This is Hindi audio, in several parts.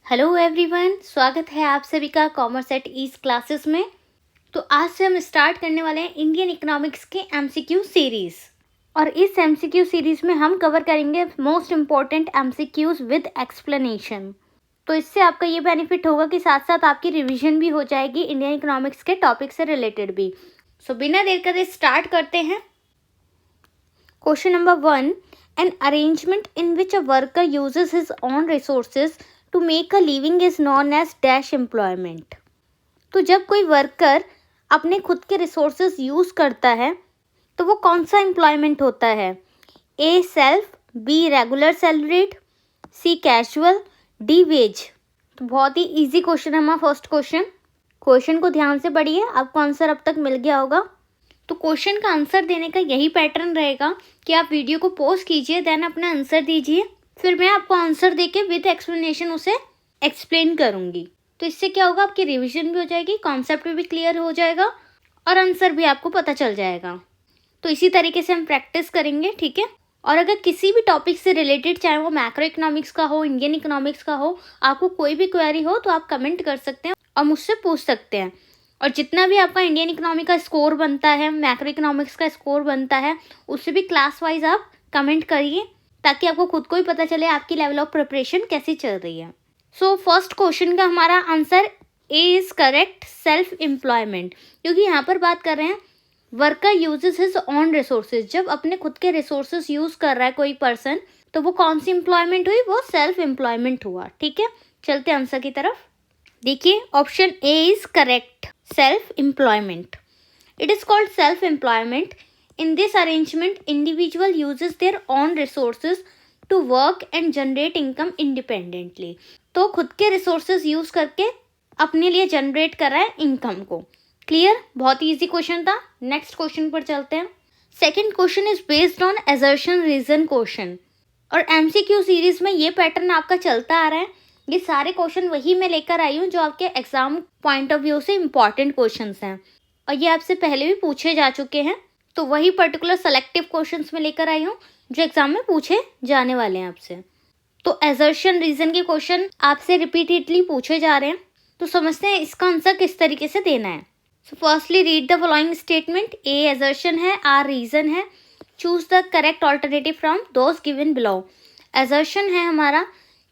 हेलो एवरीवन, स्वागत है आप सभी का कॉमर्स एट ईज क्लासेस में। तो आज से हम स्टार्ट करने वाले हैं इंडियन इकोनॉमिक्स के एमसीक्यू सीरीज़। और इस एमसीक्यू सीरीज़ में हम कवर करेंगे most important MCQs with explanation. तो इससे आपका ये बेनिफिट होगा कि साथ साथ आपकी रिवीजन भी हो जाएगी इंडियन इकोनॉमिक्स के टॉपिक से रिलेटेड भी। सो बिना देर करे स्टार्ट करते हैं। Question number 1, an arrangement in which a worker uses his own resources to make a living is known as dash employment. तो जब कोई वर्कर अपने खुद के रिसोर्सेज यूज़ करता है तो वो कौन सा एम्प्लॉयमेंट होता है? A self, B regular salaried, C casual, D wage. तो बहुत ही इजी क्वेश्चन है हमारा फर्स्ट क्वेश्चन को ध्यान से पढ़िए, आपको आंसर अब तक मिल गया होगा। तो क्वेश्चन का आंसर देने का यही पैटर्न रहेगा कि आप वीडियो को पॉज कीजिए, देन अपना आंसर दीजिए, फिर मैं आपको आंसर देके विद एक्सप्लेनेशन उसे एक्सप्लेन करूंगी। तो इससे क्या होगा, आपकी रिवीजन भी हो जाएगी, कॉन्सेप्ट भी क्लियर हो जाएगा और आंसर भी आपको पता चल जाएगा। तो इसी तरीके से हम प्रैक्टिस करेंगे, ठीक है। और अगर किसी भी टॉपिक से रिलेटेड, चाहे वो मैक्रो इकोनॉमिक्स का हो, इंडियन इकोनॉमिक्स का हो, आपको कोई भी क्वेरी हो तो आप कमेंट कर सकते हैं और मुझसे पूछ सकते हैं। और जितना भी आपका इंडियन इकोनॉमी का स्कोर बनता है, मैक्रो इकोनॉमिक्स का स्कोर बनता है, उससे भी क्लास वाइज आप कमेंट करिए ताकि आपको खुद को ही पता चले आपकी लेवल ऑफ प्रिपरेशन कैसी चल रही है। सो फर्स्ट क्वेश्चन का हमारा answer A is correct, self employment. क्योंकि यहाँ पर बात कर रहे हैं worker uses his on resources. जब अपने खुद के रिसोर्सेज यूज कर रहा है कोई पर्सन, तो वो कौन सी एम्प्लॉयमेंट हुई? वो सेल्फ एम्प्लॉयमेंट हुआ, ठीक है। चलते आंसर की तरफ। देखिए option A is correct, self employment. It is called self employment. In this arrangement, individual uses their own resources to work and generate income independently. तो खुद के resources use करके अपने लिए generate कर रहा है income को। Clear? बहुत ही easy question था। Next question पर चलते हैं। Second question is based on assertion reason question। और MCQ सीरीज में ये पैटर्न आपका चलता आ रहा है। ये सारे क्वेश्चन वही मैं लेकर आई हूँ जो आपके एग्जाम पॉइंट ऑफ व्यू से इम्पॉर्टेंट क्वेश्चन हैं और ये आपसे पहले भी पूछे जा चुके हैं। तो वही पर्टिकुलर सेलेक्टिव क्वेश्चंस में लेकर आई हूँ जो एग्जाम में पूछे जाने वाले हैं आपसे। तो एजर्शन रीजन के क्वेश्चन आपसे रिपीटेडली पूछे जा रहे हैं, तो समझते हैं इसका आंसर किस तरीके से देना है। So firstly read the following statement. A assertion है, आर रीजन है। Choose the correct alternative from those given below. Assertion है हमारा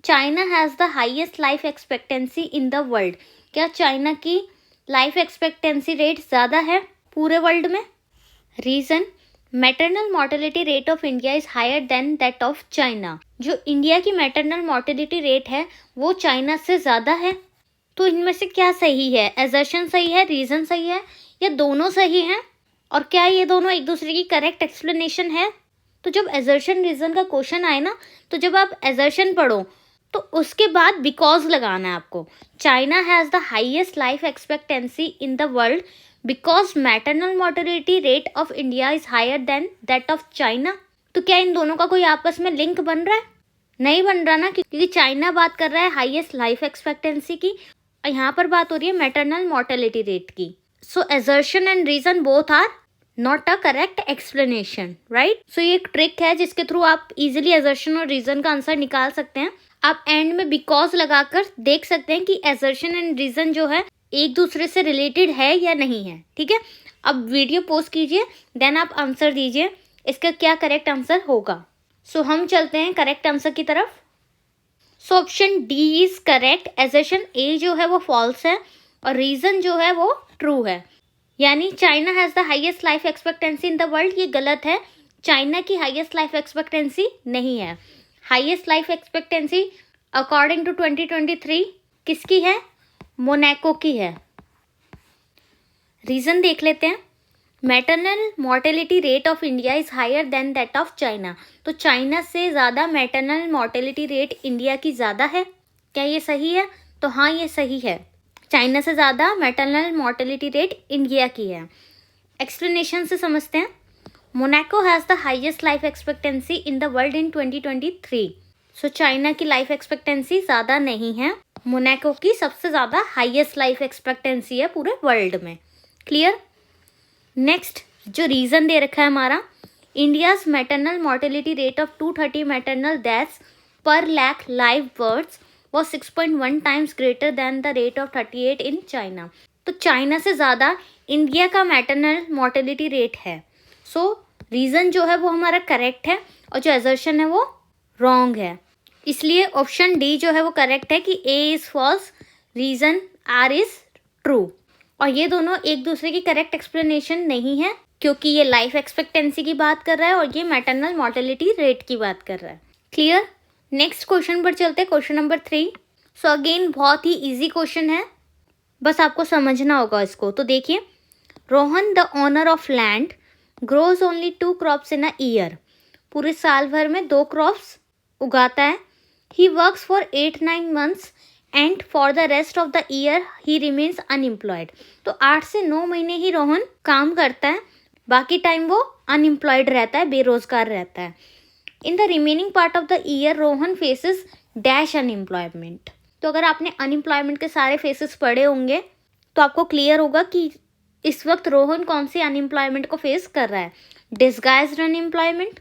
China has the highest life expectancy in the world. क्या चाइना की लाइफ एक्सपेक्टेंसी रेट ज़्यादा है पूरे वर्ल्ड में? Reason, maternal mortality rate of India is higher than that of China. जो इंडिया की मैटरनल मोर्टेलिटी रेट है वो चाइना से ज़्यादा है। तो इनमें से क्या सही है? एजर्शन सही है, रीजन सही है, या दोनों सही हैं? और क्या ये दोनों एक दूसरे की करेक्ट एक्सप्लेनेशन है? तो जब एजर्शन रीजन का क्वेश्चन आए ना, तो जब आप एजर्शन पढ़ो तो उसके बाद बिकॉज लगाना है आपको। China has the highest life expectancy in the world because maternal mortality rate of India is higher than that of China. तो क्या इन दोनों का कोई आपस में लिंक बन रहा है? नहीं बन रहा ना, क्योंकि चाइना बात कर रहा है हाईएस्ट लाइफ एक्सपेक्टेंसी की और यहाँ पर बात हो रही है मैटरनल मोर्टेलिटी रेट की। So assertion and reason both are not a correct explanation, right. So ये एक ट्रिक है जिसके थ्रू आप इजिली एजर्शन और रीजन का आंसर निकाल सकते हैं। आप एंड में बिकॉज लगाकर देख सकते हैं कि एजर्शन एंड रीजन जो है एक दूसरे से रिलेटेड है या नहीं है, ठीक है। अब वीडियो पॉज कीजिए, देन आप आंसर दीजिए इसका क्या करेक्ट आंसर होगा। सो हम चलते हैं करेक्ट आंसर की तरफ। So option D is correct. Assertion A जो है वो फॉल्स है और रीजन जो है वो ट्रू है। यानी China has the highest life expectancy in the world, ये गलत है। चाइना की हाइएस्ट लाइफ एक्सपेक्टेंसी नहीं है। Highest life expectancy according to 2023 किसकी है? मोनाको की है। रीजन देख लेते हैं। Maternal mortality rate of India is higher than that of China. तो चाइना से ज़्यादा मैटरनल मोर्टेलिटी रेट इंडिया की ज़्यादा है। क्या ये सही है? तो हाँ, ये सही है। चाइना से ज़्यादा मैटरनल मोर्टेलिटी रेट इंडिया की है। एक्सप्लेनेशन से समझते हैं। Monaco has the highest life expectancy in the world in 2023। So China की लाइफ एक्सपेक्टेंसी ज़्यादा नहीं है, मोनाको की सबसे ज़्यादा हाईएस्ट लाइफ एक्सपेक्टेंसी है पूरे वर्ल्ड में। क्लियर। नेक्स्ट जो रीज़न दे रखा है हमारा, India's maternal mortality rate of 230 maternal deaths पर lakh live birds was 6.1 times greater than the rate of 38 in China. तो चाइना से ज़्यादा इंडिया का मैटरनल मोर्टेलिटी रेट है। सो रीज़न जो है वो हमारा करेक्ट है और जो एजर्शन है वो रॉन्ग है। इसलिए ऑप्शन डी जो है वो करेक्ट है कि A is false, reason R is true. और ये दोनों एक दूसरे की करेक्ट एक्सप्लेनेशन नहीं है, क्योंकि ये लाइफ एक्सपेक्टेंसी की बात कर रहा है और ये मैटरनल मोर्टेलिटी रेट की बात कर रहा है। क्लियर? नेक्स्ट क्वेश्चन पर चलते हैं, क्वेश्चन नंबर 3। सो अगेन बहुत ही इजी क्वेश्चन है, बस आपको समझना होगा इसको। तो देखिए, Rohan the owner of land grows only 2 crops in a year. पूरे साल भर में 2 क्रॉप्स उगाता है। He works for 8-9 months and for the rest of the year he remains unemployed. तो 8 से 9 महीने ही रोहन काम करता है, बाकी टाइम वो अनएम्प्लॉयड रहता है, बेरोजगार रहता है। In the remaining part of the year Rohan faces dash unemployment. तो अगर आपने अनएम्प्लॉयमेंट के सारे फेसेस पढ़े होंगे तो आपको क्लियर होगा कि इस वक्त रोहन कौन सी अनएम्प्लॉयमेंट को फेस कर रहा है। Disguised unemployment,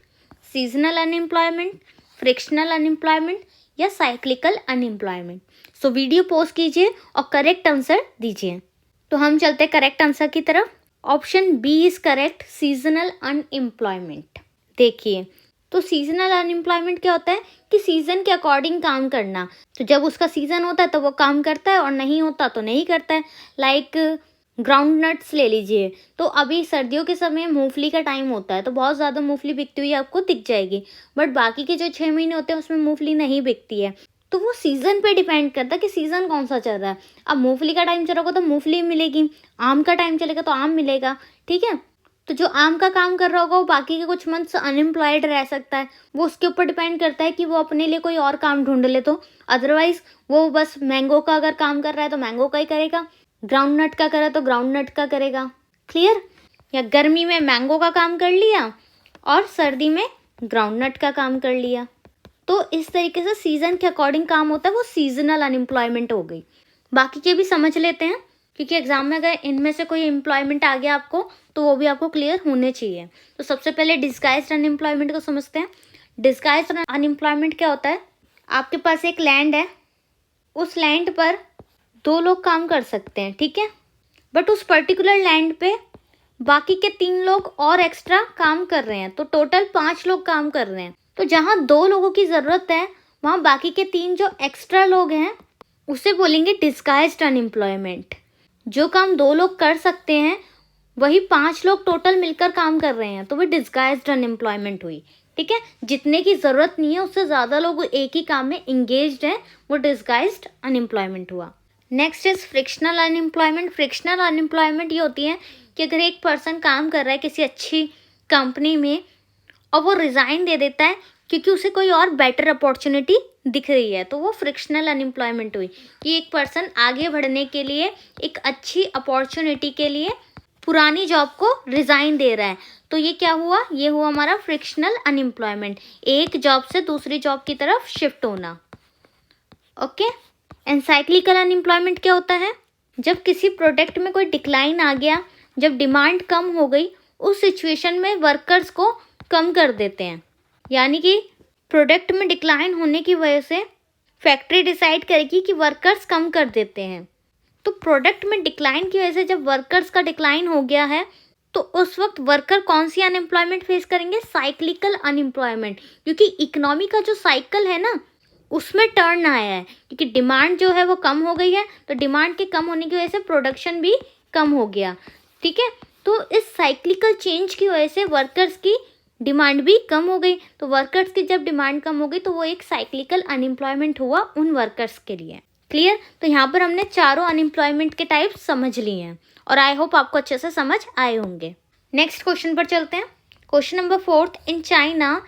seasonal unemployment, frictional unemployment या cyclical unemployment. So video pause कीजिए और करेक्ट आंसर दीजिए। तो हम चलते हैं करेक्ट आंसर की तरफ। Option B is correct, seasonal unemployment. देखिए, तो सीजनल अनएम्प्लॉयमेंट क्या होता है कि सीजन के अकॉर्डिंग काम करना। तो जब उसका सीजन होता है तो वो काम करता है और नहीं होता तो नहीं करता है। लाइक ग्राउंड नट्स ले लीजिए, तो अभी सर्दियों के समय मूंगफली का टाइम होता है तो बहुत ज़्यादा मूंगफली बिकती हुई आपको दिख जाएगी, बट बाकी के जो 6 महीने होते हैं उसमें मूंगफली नहीं बिकती है। तो वो सीज़न पे डिपेंड करता है कि सीज़न कौन सा चल रहा है। अब मूंगफली का टाइम चल रहा होगा तो मूंगफली मिलेगी, आम का टाइम चलेगा तो आम मिलेगा, ठीक है। तो जो आम का काम कर रहा होगा वो बाकी के कुछ मंथ्स अनएम्प्लॉयड रह सकता है, वो उसके ऊपर डिपेंड करता है कि वो अपने लिए कोई और काम ढूंढ ले। तो अदरवाइज वो बस मैंगो का अगर काम कर रहा है तो मैंगो का ही करेगा, ग्राउंड नट का करे तो ग्राउंड नट का करेगा। क्लियर? या गर्मी में मैंगो का काम कर लिया और सर्दी में ग्राउंड नट का काम कर लिया। तो इस तरीके से सीज़न के अकॉर्डिंग काम होता है, वो सीजनल अनएम्प्लॉयमेंट हो गई। बाकी के भी समझ लेते हैं, क्योंकि एग्जाम में अगर इनमें से कोई एम्प्लॉयमेंट आ गया आपको तो वो भी आपको क्लियर होने चाहिए। तो सबसे पहले डिस्गाइज्ड अनएम्प्लॉयमेंट को समझते हैं। डिस्गाइज्ड अनएम्प्लॉयमेंट क्या होता है? आपके पास एक लैंड है, उस लैंड पर 2 लोग काम कर सकते हैं, ठीक है, बट उस पर्टिकुलर लैंड पे बाकी के 3 लोग और एक्स्ट्रा काम कर रहे हैं, तो टोटल 5 लोग काम कर रहे हैं। तो जहाँ 2 लोगों की ज़रूरत है वहाँ बाकी के 3 जो एक्स्ट्रा लोग हैं उसे बोलेंगे डिस्गाइज्ड अनएम्प्लॉयमेंट। जो काम 2 लोग कर सकते हैं वही 5 लोग टोटल मिलकर काम कर रहे हैं, तो वो डिस्गाइज्ड अनएम्प्लॉयमेंट हुई, ठीक है। जितने की ज़रूरत नहीं है उससे ज़्यादा लोग एक ही काम में इंगेज्ड हैं, वो डिस्गाइज्ड अनएम्प्लॉयमेंट हुआ। Next is frictional unemployment. Frictional unemployment ये होती है कि अगर एक पर्सन काम कर रहा है किसी अच्छी कंपनी में और वो रिज़ाइन दे देता है क्योंकि उसे कोई और बेटर अपॉर्चुनिटी दिख रही है, तो वो फ्रिक्शनल अनएम्प्लॉयमेंट हुई कि एक पर्सन आगे बढ़ने के लिए, एक अच्छी अपॉर्चुनिटी के लिए पुरानी जॉब को रिज़ाइन दे रहा है। तो ये क्या हुआ? ये हुआ हमारा फ्रिक्शनल अनएम्प्लॉयमेंट, एक जॉब से दूसरी जॉब की तरफ शिफ्ट होना। ओके। एंड साइक्लिकल अनएम्प्लॉयमेंट क्या होता है? जब किसी प्रोडक्ट में कोई डिक्लाइन आ गया, जब डिमांड कम हो गई, उस सिचुएशन में वर्कर्स को कम कर देते हैं। यानी कि प्रोडक्ट में डिक्लाइन होने की वजह से फैक्ट्री डिसाइड करेगी कि वर्कर्स कम कर देते हैं। तो प्रोडक्ट में डिक्लाइन की वजह से जब वर्कर्स का डिक्लाइन हो गया है तो उस वक्त वर्कर कौन सी अनएम्प्लॉयमेंट फेस करेंगे? साइक्लिकल अनएम्प्लॉयमेंट, क्योंकि इकोनॉमी का जो साइकिल है ना उसमें टर्न आया है, क्योंकि डिमांड जो है वो कम हो गई है, तो डिमांड के कम होने की वजह से प्रोडक्शन भी कम हो गया, ठीक है। तो इस साइक्लिकल चेंज की वजह से वर्कर्स की डिमांड भी कम हो गई। तो वर्कर्स की जब डिमांड कम हो गई तो वो एक साइक्लिकल अनएम्प्लॉयमेंट हुआ उन वर्कर्स के लिए। क्लियर? तो यहाँ पर हमने चारों अनएम्प्लॉयमेंट के टाइप समझ लिए हैं और आई होप आपको अच्छे से समझ आए होंगे। नेक्स्ट क्वेश्चन पर चलते हैं। Question number 4, in China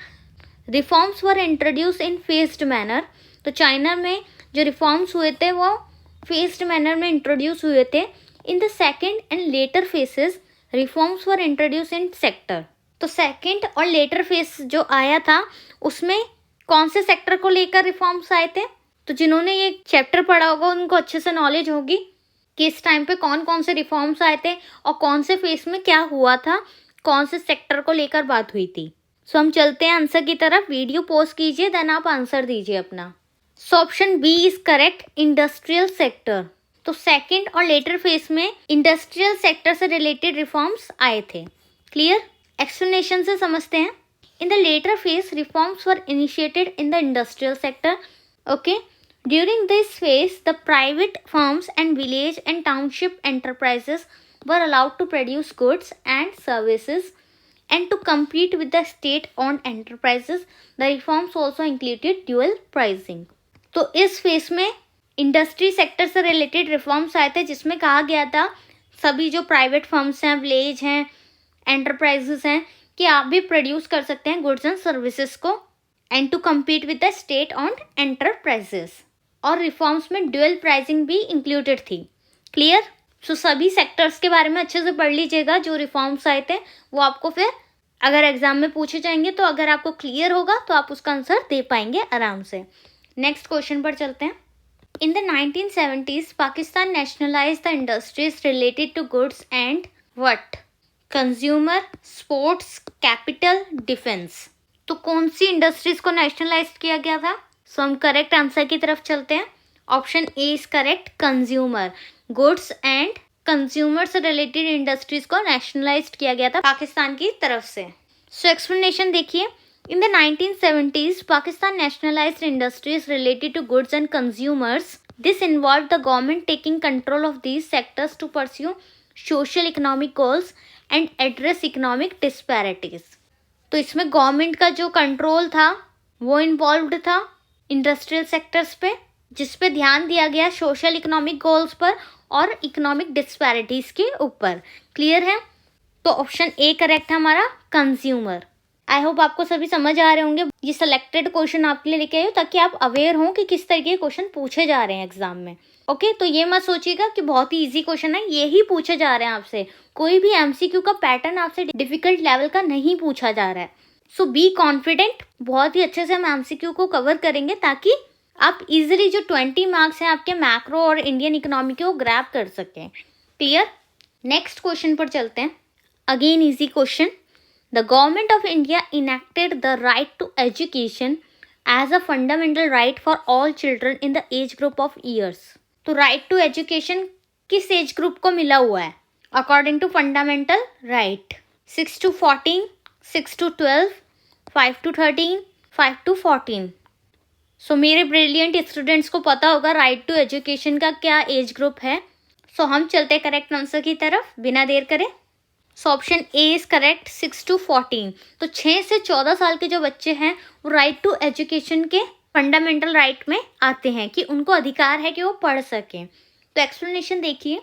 reforms were introduce in faced manner. तो चाइना में जो रिफॉर्म्स हुए थे वो फेस्ड मैनर में इंट्रोड्यूस हुए थे। In the second and later faces reforms were introduce in sector. तो सेकेंड और लेटर फेस जो आया था उसमें कौन से सेक्टर को लेकर रिफॉर्म्स आए थे? तो जिन्होंने ये चैप्टर पढ़ा होगा उनको अच्छे से नॉलेज होगी कि इस टाइम पे कौन कौन से रिफॉर्म्स आए थे और कौन से फेस में क्या हुआ था, कौन से सेक्टर को लेकर बात हुई थी। सो हम चलते हैं आंसर की तरफ। वीडियो पॉज कीजिए, देन आप आंसर दीजिए अपना। So option B is correct, industrial sector. तो सेकंड और लेटर फेज में इंडस्ट्रियल सेक्टर से रिलेटेड रिफॉर्म्स आए थे। क्लियर? एक्सप्लेनेशन से समझते हैं। In the later phase reforms were initiated in the industrial sector. Okay, during this phase the private firms and village and township enterprises were allowed to produce goods and services and to compete with the state-owned enterprises, the reforms also included dual pricing. तो इस फेज में इंडस्ट्री सेक्टर से रिलेटेड रिफॉर्म्स आए थे, जिसमें कहा गया था सभी जो प्राइवेट फर्म्स हैं, विलेज हैं, एंटरप्राइजेस हैं, कि आप भी प्रोड्यूस कर सकते हैं गुड्स एंड सर्विसेज को, and to compete with the state owned enterprises. और रिफॉर्म्स में ड्यूअल प्राइसिंग भी इंक्लूडेड थी। क्लियर? सो सभी सेक्टर्स के बारे में अच्छे से पढ़ लीजिएगा। जो रिफॉर्म्स आए थे वो आपको फिर अगर एग्जाम में पूछे जाएंगे तो अगर आपको क्लियर होगा तो आप उसका आंसर दे पाएंगे आराम से। नेक्स्ट क्वेश्चन पर चलते हैं। In the 1970s Pakistan nationalize the industries related to goods and what? Consumer, sports, capital, defence. तो कौन सी इंडस्ट्रीज को नेशनलाइज किया गया था? सो हम करेक्ट आंसर की तरफ चलते हैं। Option A is correct, consumer. Goods and consumer से रिलेटेड इंडस्ट्रीज को नेशनलाइज किया गया था पाकिस्तान की तरफ से। सो एक्सप्लेनेशन देखिए। In the 1970s Pakistan nationalized industries related to goods and consumers. This involve the government taking control of these sectors to pursue social economic goals and address economic disparities. तो इसमें गवर्नमेंट का जो कंट्रोल था वो इन्वॉल्व्ड था इंडस्ट्रियल सेक्टर्स पे, जिस पे ध्यान दिया गया सोशल इकोनॉमिक गोल्स पर और इकोनॉमिक डिस्पैरिटीज के ऊपर। क्लियर है? तो ऑप्शन ए करेक्ट है हमारा, कंज्यूमर। आई होप आपको सभी समझ आ रहे होंगे। ये सिलेक्टेड क्वेश्चन आपके लिए लेके आई हूँ ताकि आप अवेयर हों कि किस तरीके के क्वेश्चन पूछे जा रहे हैं एग्जाम में। ओके, तो ये मत सोचिएगा कि बहुत ही इजी क्वेश्चन है, ये ही पूछे जा रहे हैं आपसे। कोई भी एमसीक्यू का पैटर्न आपसे डिफिकल्ट लेवल का नहीं पूछा जा रहा है। सो बी कॉन्फिडेंट, बहुत ही अच्छे से हम एमसीक्यू को कवर करेंगे ताकि आप इजीली जो 20 मार्क्स हैं आपके मैक्रो और इंडियन इकोनॉमी के वो ग्रैब कर सकें। क्लियर? नेक्स्ट क्वेश्चन पर चलते हैं। Again easy question. The government of India enacted the right to education as a fundamental right for all children in the age group of years. तो राइट टू एजुकेशन किस एज ग्रुप को मिला हुआ है according to fundamental right? 6 to 14, 6 to 12, 5 to 13, 5 to 14। सो मेरे ब्रिलियंट स्टूडेंट्स को पता होगा राइट टू एजुकेशन का क्या एज ग्रुप है। सो हम चलते हैं करेक्ट आंसर की तरफ बिना देर करे। So option A is correct, 6 to 14। तो 6 से 14 साल के जो बच्चे हैं वो राइट टू एजुकेशन के फंडामेंटल राइट में आते हैं कि उनको अधिकार है कि वो पढ़ सकें। तो एक्सप्लेनेशन देखिए।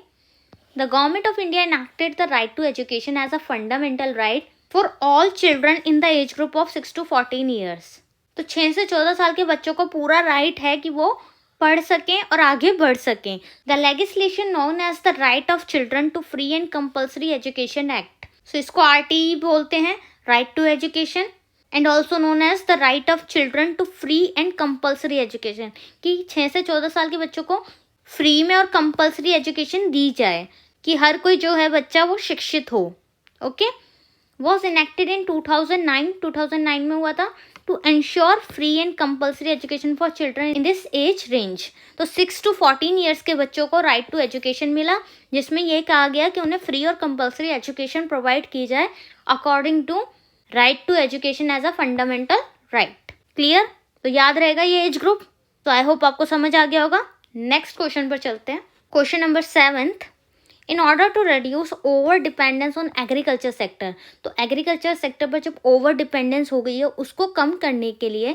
The government of India enacted the right to education as a fundamental right for all children in the age group of 6 to 14 years. तो 6 से 14 साल के बच्चों को पूरा राइट है कि वो पढ़ सकें और आगे बढ़ सकें। The legislation known as the right of children to free and compulsory education act. So इसको आरटीई बोलते हैं, right to education, and also known as the right of children to free and compulsory education, कि 6 से 14 साल के बच्चों को फ्री में और कंपल्सरी एजुकेशन दी जाए, कि हर कोई जो है बच्चा वो शिक्षित हो। ओके, वॉज इनेक्टेड इन 2009 में हुआ था to ensure free and compulsory education for children in this age range. तो 6 to 14 ईयर्स के बच्चों को राइट टू एजुकेशन मिला, जिसमें यह कहा गया कि उन्हें फ्री और कंपल्सरी एजुकेशन प्रोवाइड की जाए according to right to education as a fundamental right. Clear? तो याद रहेगा ये एज ग्रुप। तो आई होप आपको समझ आ गया होगा। नेक्स्ट क्वेश्चन पर चलते हैं। Question number 7। In order to reduce over dependence on agriculture sector. तो एग्रीकल्चर सेक्टर पर जब ओवर डिपेंडेंस हो गई है उसको कम करने के लिए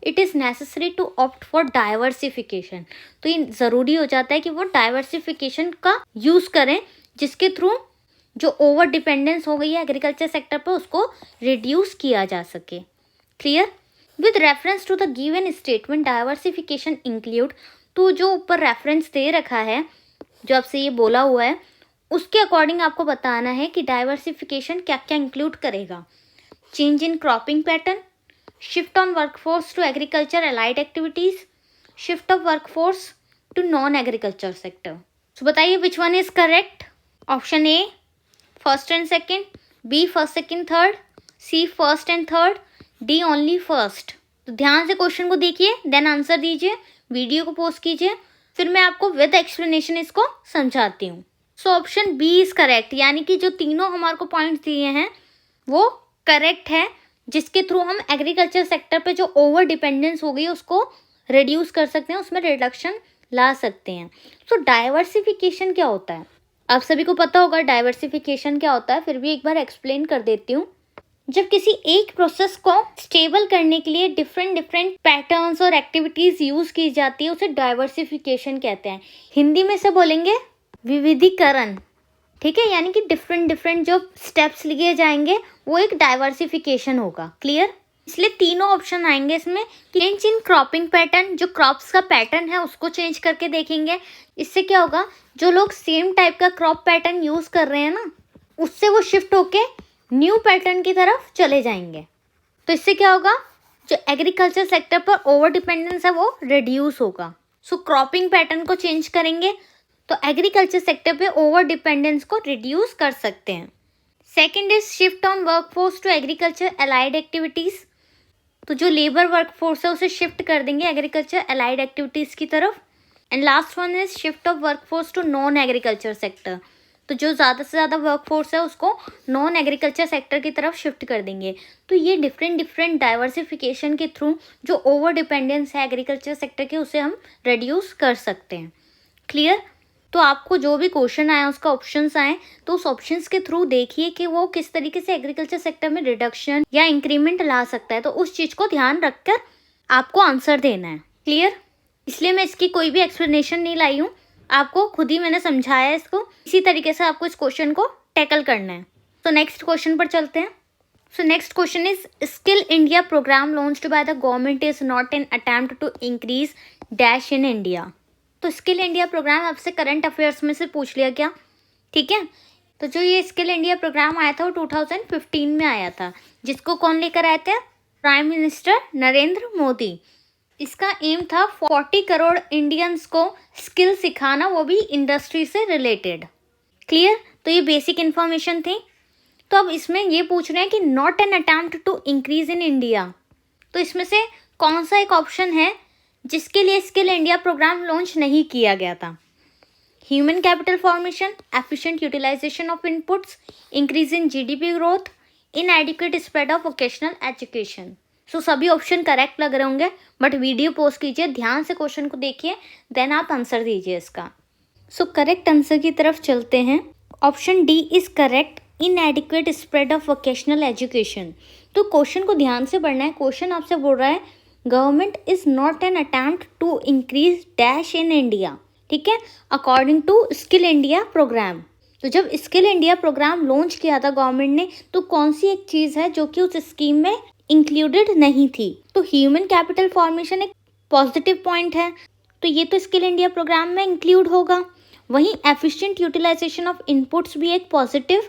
it is necessary to opt for diversification. तो ये ज़रूरी हो जाता है कि वो डाइवर्सिफिकेशन का यूज़ करें, जिसके थ्रू जो ओवर डिपेंडेंस हो गई है एग्रीकल्चर सेक्टर पर उसको रिड्यूस किया जा सके। Clear? With reference to the given statement diversification include. तो जो ऊपर रेफरेंस दे रखा है, जो आपसे ये बोला हुआ है, उसके अकॉर्डिंग आपको बताना है कि डाइवर्सिफिकेशन क्या क्या इंक्लूड करेगा। Change in cropping pattern, shift on workforce to agriculture allied activities, shift of workforce to non agriculture sector. तो बताइए which one is correct? Option A first and second, B first second third, C first and third, D only first. तो ध्यान से क्वेश्चन को देखिए देन आंसर दीजिए। वीडियो को पॉज कीजिए, फिर मैं आपको विद एक्सप्लेनेशन इसको समझाती हूँ। So option B is correct, यानी कि जो तीनों हमारे को पॉइंट्स दिए हैं वो करेक्ट है, जिसके थ्रू हम एग्रीकल्चर सेक्टर पे जो ओवर डिपेंडेंस हो गई उसको रिड्यूस कर सकते हैं, उसमें रिडक्शन ला सकते हैं। सो डाइवर्सिफिकेशन क्या होता है, आप सभी को पता होगा डाइवर्सिफिकेशन क्या होता है, फिर भी एक बार एक्सप्लेन कर देती हूँ। जब किसी एक प्रोसेस को स्टेबल करने के लिए डिफरेंट पैटर्न्स और एक्टिविटीज यूज की जाती है, उसे डाइवर्सिफिकेशन कहते हैं। हिंदी में से बोलेंगे विविधीकरण, ठीक है, यानी कि डिफरेंट जो स्टेप्स लिए जाएंगे वो एक डाइवर्सिफिकेशन होगा। क्लियर? इसलिए तीनों ऑप्शन आएंगे इसमें। चेंज इन क्रॉपिंग पैटर्न, जो क्रॉप्स का पैटर्न है उसको चेंज करके देखेंगे। इससे क्या होगा, जो लोग सेम टाइप का क्रॉप पैटर्न यूज कर रहे हैं ना, उससे वो शिफ्ट होके न्यू पैटर्न की तरफ चले जाएंगे। तो इससे क्या होगा, जो एग्रीकल्चर सेक्टर पर ओवर डिपेंडेंस है वो रिड्यूस होगा। सो क्रॉपिंग पैटर्न को चेंज करेंगे तो एग्रीकल्चर सेक्टर पे ओवर डिपेंडेंस को रिड्यूस कर सकते हैं। Second is shift on workforce to agriculture allied activities, तो जो लेबर वर्कफोर्स है उसे शिफ्ट कर देंगे एग्रीकल्चर अलाइड एक्टिविटीज़ की तरफ। And last one is shift of workforce to non agriculture sector, तो जो ज़्यादा से ज़्यादा वर्कफोर्स है उसको नॉन एग्रीकल्चर सेक्टर की तरफ शिफ्ट कर देंगे। तो ये डिफरेंट डाइवर्सिफिकेशन के थ्रू जो ओवर डिपेंडेंस है एग्रीकल्चर सेक्टर के उसे हम रिड्यूस कर सकते हैं। क्लियर? तो आपको जो भी क्वेश्चन आया उसका ऑप्शंस आए तो उस ऑप्शंस के थ्रू देखिए कि वो किस तरीके से एग्रीकल्चर सेक्टर में रिडक्शन या इंक्रीमेंट ला सकता है, तो उस चीज़ को ध्यान रखकर आपको आंसर देना है। क्लियर? इसलिए मैं इसकी कोई भी एक्सप्लेनेशन नहीं लाई हूँ, आपको खुद ही मैंने समझाया है इसको, इसी तरीके से आपको इस क्वेश्चन को टैकल करना है। तो नेक्स्ट क्वेश्चन पर चलते हैं। So next question is skill India programme launched by the government is not an attempt to increase dash in India. तो स्किल इंडिया प्रोग्राम आपसे करंट अफेयर्स में से पूछ लिया गया, ठीक है। तो जो ये स्किल इंडिया प्रोग्राम आया था वो 2015 में आया था, जिसको कौन लेकर आए थे, प्राइम मिनिस्टर नरेंद्र मोदी। इसका एम था 40 करोड़ इंडियंस को स्किल सिखाना, वो भी इंडस्ट्री से रिलेटेड। क्लियर? तो ये बेसिक इन्फॉर्मेशन थी। तो अब इसमें ये पूछ रहे हैं कि not an attempt to increase in India, तो इसमें से कौन सा एक ऑप्शन है जिसके लिए स्किल इंडिया प्रोग्राम लॉन्च नहीं किया गया था। Human capital formation, efficient utilization of inputs, increase in GDP growth, inadequate spread of vocational education. So सभी ऑप्शन करेक्ट लग रहे होंगे, बट वीडियो पॉज कीजिए, ध्यान से क्वेश्चन को देखिए, देन आप आंसर दीजिए इसका। सो करेक्ट आंसर की तरफ चलते हैं। Option D is correct, इनएडिक्वेट spread of vocational education. तो क्वेश्चन को ध्यान से पढ़ना है। क्वेश्चन आपसे बोल रहा है government is not an attempt to increase dash in India, ठीक है, according to skill India programme. तो जब स्किल इंडिया प्रोग्राम लॉन्च किया था गवर्नमेंट ने, तो कौन सी एक चीज़ है जो कि उस स्कीम में इंक्लूडेड नहीं थी। तो ह्यूमन कैपिटल फॉर्मेशन एक पॉजिटिव पॉइंट है, तो ये तो स्किल इंडिया प्रोग्राम में इंक्लूड होगा। वहीं एफिशिएंट यूटिलाइजेशन ऑफ इनपुट्स भी एक पॉजिटिव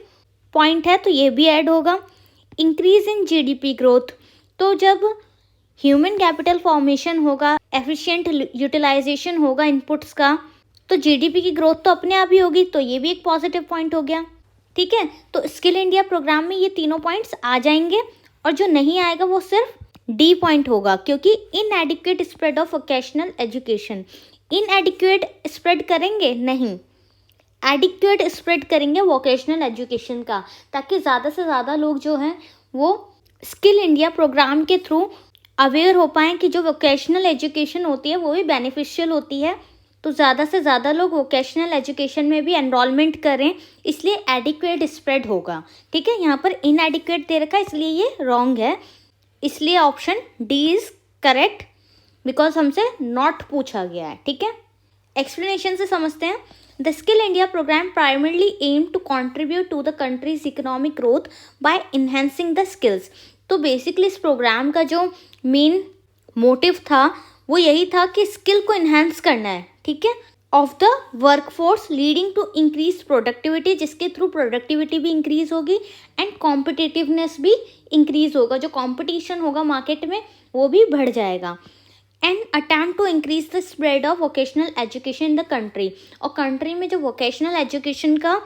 पॉइंट है, तो ये भी ऐड होगा। इंक्रीज इन जीडीपी ग्रोथ, तो जब ह्यूमन कैपिटल फॉर्मेशन होगा, एफिशिएंट यूटिलाइजेशन होगा इनपुट्स का, तो जीडीपी की ग्रोथ तो अपने आप ही होगी, तो ये भी एक पॉजिटिव पॉइंट हो गया। ठीक है, तो स्किल इंडिया प्रोग्राम में ये तीनों पॉइंट्स आ जाएंगे, और जो नहीं आएगा वो सिर्फ डी पॉइंट होगा, क्योंकि इनएडिक्वेट spread of vocational education. इनएडिक्वेट spread करेंगे नहीं, एडिक्वेट स्प्रेड करेंगे वोकेशनल एजुकेशन का, ताकि ज़्यादा से ज़्यादा लोग जो हैं वो स्किल इंडिया प्रोग्राम के थ्रू अवेयर हो पाएँ कि जो वोकेशनल एजुकेशन होती है वो भी बेनिफिशियल होती है। तो ज़्यादा से ज़्यादा लोग वोकेशनल एजुकेशन में भी एनरोलमेंट करें, इसलिए एडिक्वेट स्प्रेड होगा। ठीक है, यहाँ पर इनएडिक्वेट दे रखा है इसलिए ये रॉन्ग है, इसलिए option D is correct, because हमसे नॉट पूछा गया है। ठीक है, एक्सप्लेनेशन से समझते हैं। The skill India programme primarily aim to contribute to the country's economic growth by enhancing the skills. तो बेसिकली इस प्रोग्राम का जो मेन मोटिव था वो यही था कि स्किल को इन्हेंस करना है, ठीक है, of the workforce leading to increase productivity, जिसके थ्रू प्रोडक्टिविटी भी इंक्रीज होगी एंड कॉम्पिटिटिवनेस भी इंक्रीज होगा। जो कॉम्पिटिशन होगा मार्केट में वो भी बढ़ जाएगा। And attempt to increase the spread of vocational education in the country, और कंट्री में जो वोकेशनल एजुकेशन का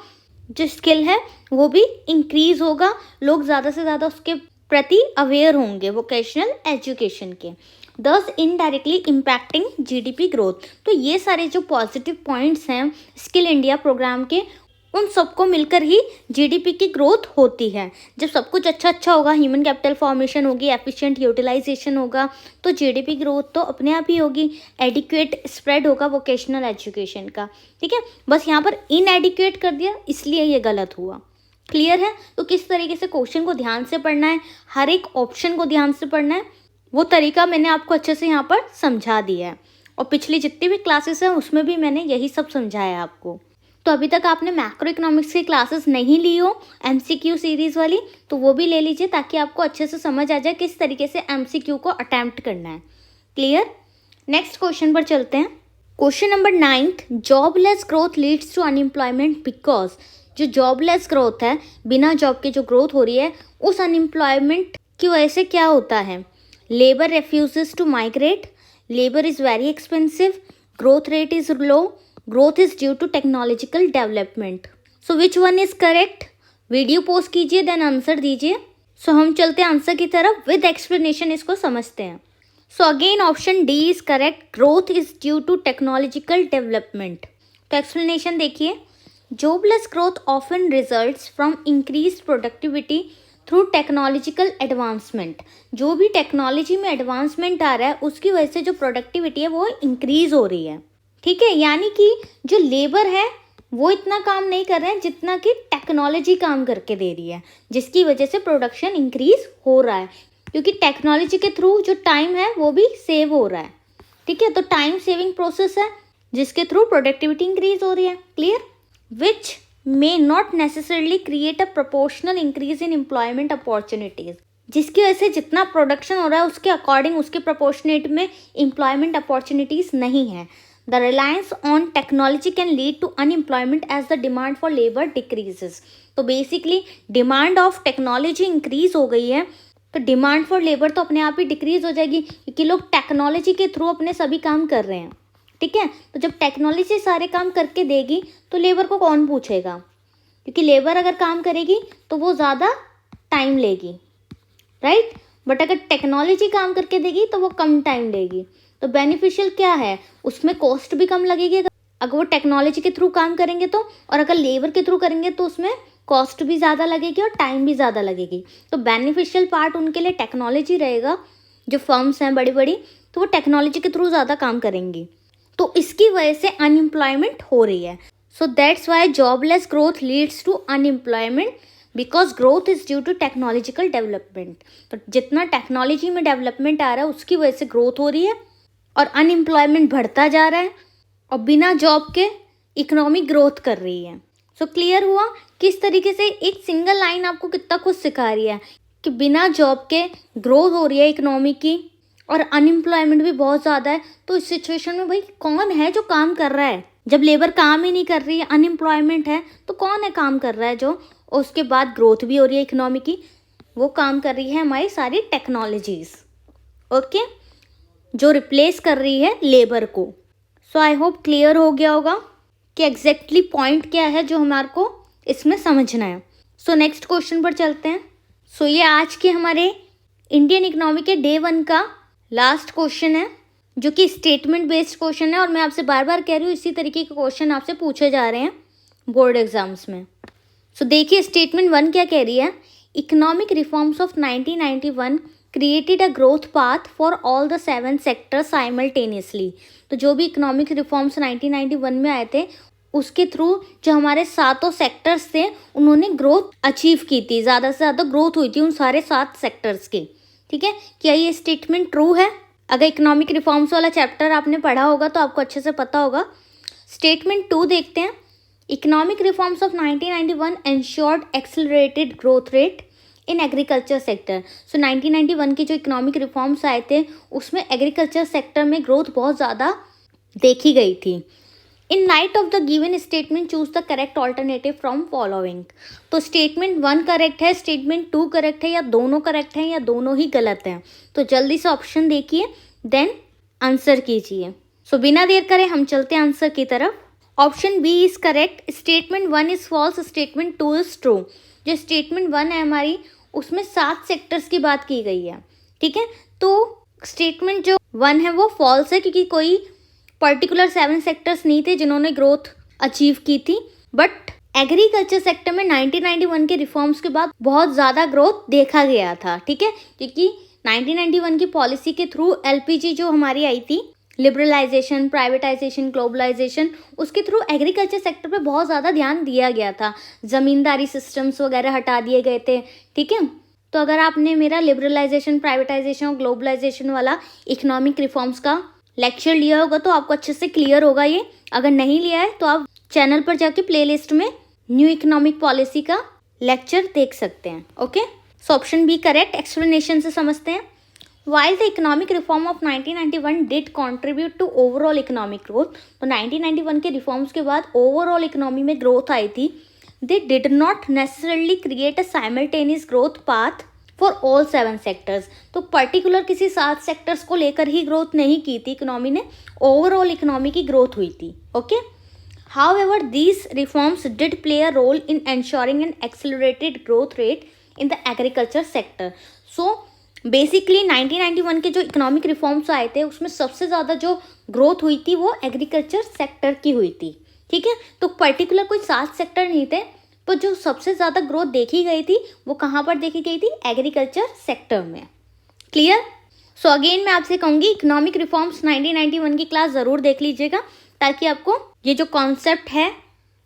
जो स्किल है वो भी इंक्रीज होगा, लोग ज़्यादा से ज़्यादा उसके प्रति अवेयर होंगे वोकेशनल एजुकेशन के। दस इनडायरेक्टली इम्पैक्टिंग जीडीपी ग्रोथ। तो ये सारे जो पॉजिटिव पॉइंट्स हैं स्किल इंडिया प्रोग्राम के, उन सबको मिलकर ही जीडीपी की ग्रोथ होती है। जब सब कुछ अच्छा होगा, ह्यूमन कैपिटल फॉर्मेशन होगी, एफिशिएंट यूटिलाइजेशन होगा, तो जीडीपी ग्रोथ तो अपने आप ही होगी। एडिक्वेट स्प्रेड होगा वोकेशनल एजुकेशन का। ठीक है, बस यहाँ पर इनएडिक्वेट कर दिया इसलिए ये गलत हुआ। क्लियर है? तो किस तरीके से क्वेश्चन को ध्यान से पढ़ना है, हर एक ऑप्शन को ध्यान से पढ़ना है, वो तरीका मैंने आपको अच्छे से यहाँ पर समझा दिया है। और पिछली जितनी भी क्लासेस हैं उसमें भी मैंने यही सब समझाया आपको। तो अभी तक आपने मैक्रो इकोनॉमिक्स की क्लासेस नहीं ली हो एमसीक्यू सीरीज़ वाली, तो वो भी ले लीजिए ताकि आपको अच्छे से समझ आ जाए किस तरीके से एमसीक्यू को अटैम्प्ट करना है। क्लियर? नेक्स्ट क्वेश्चन पर चलते हैं। Question number 9, jobless growth leads to unemployment because. जो जॉबलेस ग्रोथ है, बिना जॉब के जो ग्रोथ हो रही है, उस अनएम्प्लॉयमेंट की वजह से क्या होता है? Labour refuses to migrate, labour is very expensive, growth rate is low, growth is due to technological development. So which one is correct? Video pause कीजिए देन आंसर दीजिए। सो हम चलते हैं आंसर की तरफ, विद एक्सप्लेनेशन इसको समझते हैं। So again option D is correct, growth is due to technological development. तो एक्सप्लेनेशन देखिए, jobless growth often results from increase productivity through technological advancement. जो भी टेक्नोलॉजी में एडवांसमेंट आ रहा है उसकी वजह से जो प्रोडक्टिविटी है वो इंक्रीज हो रही है। ठीक है, यानी कि जो लेबर है वो इतना काम नहीं कर रहे हैं जितना कि टेक्नोलॉजी काम करके दे रही है, जिसकी वजह से प्रोडक्शन इंक्रीज हो रहा है, क्योंकि टेक्नोलॉजी के थ्रू जो टाइम है वो भी सेव हो रहा है। ठीक है, तो टाइम सेविंग प्रोसेस है जिसके थ्रू प्रोडक्टिविटी इंक्रीज हो रही है। Clear? Which may not necessarily create a proportional increase in employment opportunities. जिसकी वजह से जितना प्रोडक्शन हो रहा है उसके अकॉर्डिंग, उसके प्रोपोर्शनेट में एम्प्लॉयमेंट अपॉर्चुनिटीज नहीं है। The reliance on technology can lead to unemployment as the demand for labor decreases. तो basically demand of technology increase हो गई है, तो डिमांड फॉर लेबर तो अपने आप ही डिक्रीज हो जाएगी, क्योंकि लोग टेक्नोलॉजी के थ्रू अपने सभी काम कर रहे हैं। ठीक है, तो जब टेक्नोलॉजी सारे काम करके देगी तो लेबर को कौन पूछेगा? क्योंकि लेबर अगर काम करेगी तो वो ज़्यादा टाइम लेगी, राइट? बट अगर टेक्नोलॉजी काम करके देगी तो वो कम टाइम लेगी। तो बेनिफिशियल क्या है? उसमें कॉस्ट भी कम लगेगी अगर वो टेक्नोलॉजी के थ्रू काम करेंगे तो, और अगर लेबर के थ्रू करेंगे तो उसमें कॉस्ट भी ज़्यादा लगेगी और टाइम भी ज़्यादा लगेगी। तो बेनिफिशियल पार्ट उनके लिए टेक्नोलॉजी रहेगा। जो फर्म्स हैं बड़ी बड़ी, तो वो टेक्नोलॉजी के थ्रू ज़्यादा काम करेंगी, तो इसकी वजह से अनएम्प्लॉयमेंट हो रही है। So that's why jobless growth leads to unemployment because growth is due to technological development. तो जितना टेक्नोलॉजी में डेवलपमेंट आ रहा है उसकी वजह से ग्रोथ हो रही है और अनएम्प्लॉयमेंट बढ़ता जा रहा है, और बिना जॉब के इकोनॉमी ग्रोथ कर रही है। सो क्लियर हुआ किस तरीके से एक सिंगल लाइन आपको कितना कुछ सिखा रही है कि बिना जॉब के ग्रोथ हो रही है इकोनॉमी की, और अनएम्प्लॉयमेंट भी बहुत ज़्यादा है। तो इस सिचुएशन में भाई कौन है जो काम कर रहा है? जब लेबर काम ही नहीं कर रही है, अनएम्प्लॉयमेंट है, तो कौन है काम कर रहा है जो, और उसके बाद ग्रोथ भी हो रही है इकोनॉमी की? वो काम कर रही है हमारी सारी टेक्नोलॉजीज़, ओके, जो रिप्लेस कर रही है लेबर को। सो आई होप क्लियर हो गया होगा कि एग्जैक्टली पॉइंट क्या है जो हमारे को इसमें समझना है। सो नेक्स्ट क्वेश्चन पर चलते हैं। सो ये आज के हमारे इंडियन इकोनॉमी के डे 1 का लास्ट क्वेश्चन है, जो कि स्टेटमेंट बेस्ड क्वेश्चन है, और मैं आपसे बार बार कह रही हूँ इसी तरीके के क्वेश्चन आपसे पूछे जा रहे हैं बोर्ड एग्जाम्स में। सो देखिए स्टेटमेंट 1 क्या कह रही है। Economic reforms of 1991 created a growth path for all the 7 sectors simultaneously. तो जो भी इकोनॉमिक रिफॉर्म्स 1991 में आए थे उसके थ्रू जो हमारे 7 सेक्टर्स थे उन्होंने ग्रोथ अचीव की थी, ज़्यादा से ज़्यादा ग्रोथ हुई थी उन सारे 7 सेक्टर्स की। ठीक है, क्या ये स्टेटमेंट ट्रू है? अगर इकोनॉमिक रिफॉर्म्स वाला चैप्टर आपने पढ़ा होगा तो आपको अच्छे से पता होगा। स्टेटमेंट 2 देखते हैं। Economic reforms of 1991 ensured accelerated growth rate in agriculture sector. So 1991 के जो इकोनॉमिक रिफॉर्म्स आए थे उसमें एग्रीकल्चर सेक्टर में ग्रोथ बहुत ज़्यादा देखी गई थी। In light of the given statement choose the correct alternative from following. तो स्टेटमेंट 1 करेक्ट है, स्टेटमेंट 2 करेक्ट है, या दोनों करेक्ट हैं, या दोनों ही गलत हैं? तो जल्दी से ऑप्शन देखिए देन आंसर कीजिए। सो बिना देर करें हम चलते हैं आंसर की तरफ। Option B is correct, statement 1 is false, statement 2 is true. जो स्टेटमेंट 1 है हमारी उसमें 7 सेक्टर्स की बात की गई है। ठीक है, तो स्टेटमेंट जो 1 है वो फॉल्स है, क्योंकि कोई पर्टिकुलर 7 सेक्टर्स नहीं थे जिन्होंने ग्रोथ अचीव की थी। बट एग्रीकल्चर सेक्टर में 1991 के रिफॉर्म्स के बाद बहुत ज़्यादा ग्रोथ देखा गया था, ठीक है, क्योंकि 1991 की पॉलिसी के थ्रू एलपीजी जो हमारी आई थी, लिबरलाइजेशन, प्राइवेटाइजेशन, ग्लोबलाइजेशन, उसके थ्रू एग्रीकल्चर सेक्टर पे बहुत ज़्यादा ध्यान दिया गया था। ज़मींदारी सिस्टम्स वगैरह हटा दिए गए थे, ठीक है। तो अगर आपने मेरा लिबरलाइजेशन, प्राइवेटाइजेशन और ग्लोबलाइजेशन वाला इकोनॉमिक रिफॉर्म्स का लेक्चर लिया होगा तो आपको अच्छे से क्लियर होगा ये। अगर नहीं लिया है तो आप चैनल पर जाके प्लेलिस्ट में न्यू इकोनॉमिक पॉलिसी का लेक्चर देख सकते हैं। Okay, so option B correct. Explanation से समझते हैं। While the economic reform of 1991 did contribute to overall economic growth, तो 1991 के रिफॉर्म्स के बाद ओवरऑल इकोनॉमी में ग्रोथ आई थी, they did not necessarily create a simultaneous growth path for all 7 sectors। तो पर्टिकुलर किसी 7 सेक्टर्स को लेकर ही ग्रोथ नहीं की थी इकोनॉमी ने, ओवरऑल इकोनॉमी की ग्रोथ हुई थी। Okay, however these reforms did play a role in ensuring an accelerated growth rate in the agriculture sector। so basically 1991 के जो इकोनॉमिक रिफॉर्म्स आए थे उसमें सबसे ज़्यादा जो ग्रोथ हुई थी वो एग्रीकल्चर सेक्टर की हुई थी, ठीक है। तो पर्टिकुलर कोई 7 सेक्टर नहीं थे, पर जो सबसे ज़्यादा ग्रोथ देखी गई थी वो कहाँ पर देखी गई थी? एग्रीकल्चर सेक्टर में। क्लियर? सो अगेन मैं आपसे कहूँगी इकोनॉमिक रिफॉर्म्स 1991 की क्लास ज़रूर देख लीजिएगा, ताकि आपको ये जो कॉन्सेप्ट है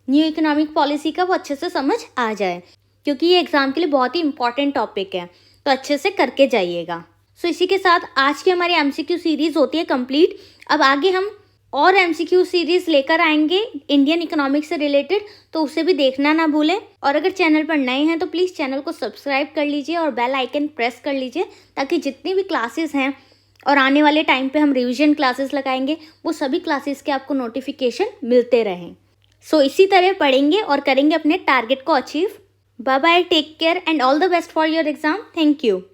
न्यू इकोनॉमिक पॉलिसी का वो अच्छे से समझ आ जाए, क्योंकि ये एग्जाम के लिए बहुत ही इंपॉर्टेंट टॉपिक है, तो अच्छे से करके जाइएगा। सो इसी के साथ आज की हमारी एमसीक्यू सीरीज होती है कंप्लीट। अब आगे हम और एमसीक्यू सीरीज लेकर आएंगे इंडियन इकोनॉमिक्स से रिलेटेड, तो उसे भी देखना ना भूलें। और अगर चैनल पर नए हैं तो प्लीज़ चैनल को सब्सक्राइब कर लीजिए और बेल आइकन प्रेस कर लीजिए, ताकि जितनी भी क्लासेस हैं और आने वाले टाइम पे हम रिवीजन क्लासेस लगाएंगे वो सभी क्लासेस के आपको नोटिफिकेशन मिलते रहें। सो इसी तरह पढ़ेंगे और करेंगे अपने टारगेट को achieve. Bye bye, take care and all the best for your exam. Thank you.